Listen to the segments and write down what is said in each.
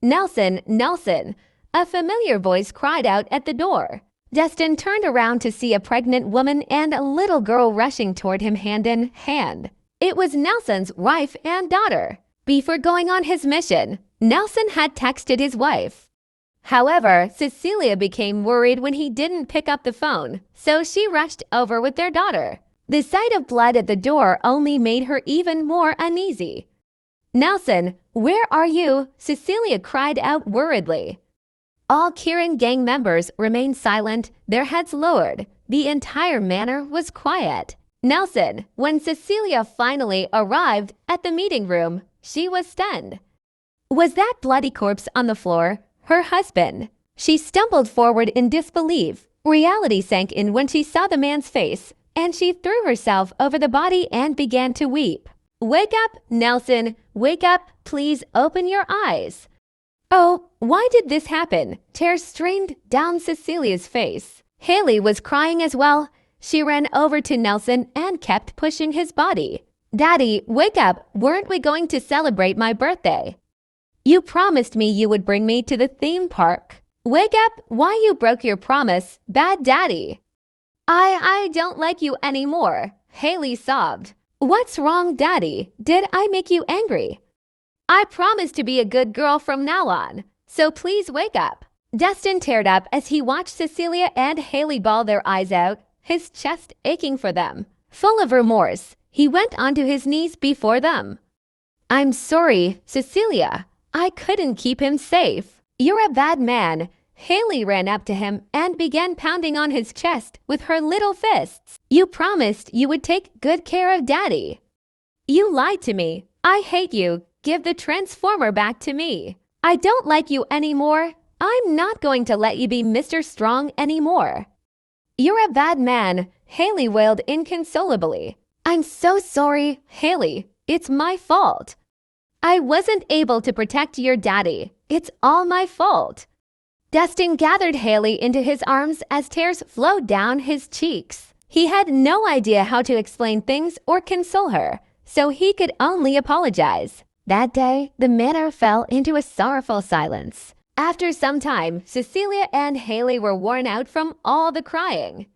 Nelson, Nelson! A familiar voice cried out at the door. Destin turned around to see a pregnant woman and a little girl rushing toward him hand in hand. It was Nelson's wife and daughter. Before going on his mission, Nelson had texted his wife. However, Cecilia became worried when he didn't pick up the phone, so she rushed over with their daughter. The sight of blood at the door only made her even more uneasy. "Nelson, where are you?" Cecilia cried out worriedly. All Kirin gang members remained silent, their heads lowered. The entire manor was quiet. "Nelson," when Cecilia finally arrived at the meeting room, she was stunned. Was that bloody corpse on the floor her husband? She stumbled forward in disbelief. Reality sank in when she saw the man's face, and she threw herself over the body and began to weep. "Wake up, Nelson! Wake up! Please open your eyes!" Oh, why did this happen? Tears streamed down Cecilia's face. Haley was crying as well. She ran over to Nelson and kept pushing his body. "Daddy, wake up! Weren't we going to celebrate my birthday? You promised me you would bring me to the theme park. Wake up! Why you broke your promise, bad daddy?" I don't like you anymore," Haley sobbed. "What's wrong, Daddy? Did I make you angry? I promise to be a good girl from now on, so please wake up." Destin teared up as he watched Cecilia and Haley bawl their eyes out, his chest aching for them. Full of remorse, he went onto his knees before them. "I'm sorry, Cecilia. I couldn't keep him safe. You're a bad man." Haley ran up to him and began pounding on his chest with her little fists. "You promised you would take good care of Daddy. You lied to me. I hate you. Give the transformer back to me. I don't like you anymore. I'm not going to let you be Mr. Strong anymore." "You're a bad man," Haley wailed inconsolably. "I'm so sorry, Haley. It's my fault. I wasn't able to protect your daddy. It's all my fault." Destin gathered Haley into his arms as tears flowed down his cheeks. He had no idea how to explain things or console her, so he could only apologize. That day, the manor fell into a sorrowful silence. After some time, Cecilia and Haley were worn out from all the crying.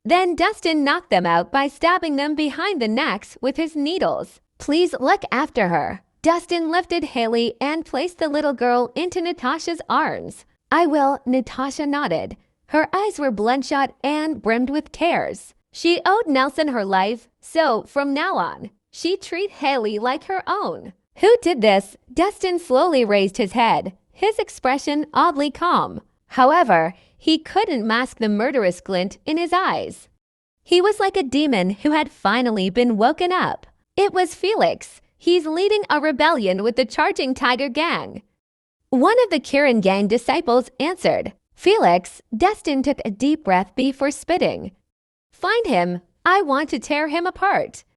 Then Destin knocked them out by stabbing them behind the necks with his needles. "Please look after her." Destin lifted Haley and placed the little girl into Natasha's arms. "I will," Natasha nodded. Her eyes were bloodshot and brimmed with tears. She owed Nelson her life, so from now on, she'd treat Haley like her own. "Who did this?" Destin slowly raised his head, his expression oddly calm. However, he couldn't mask the murderous glint in his eyes. He was like a demon who had finally been woken up. It was Felix. He's leading a rebellion with the Charging Tiger Gang. One of the Kirin gang disciples answered. "Felix." Destin took a deep breath before spitting. "Find him. I want to tear him apart."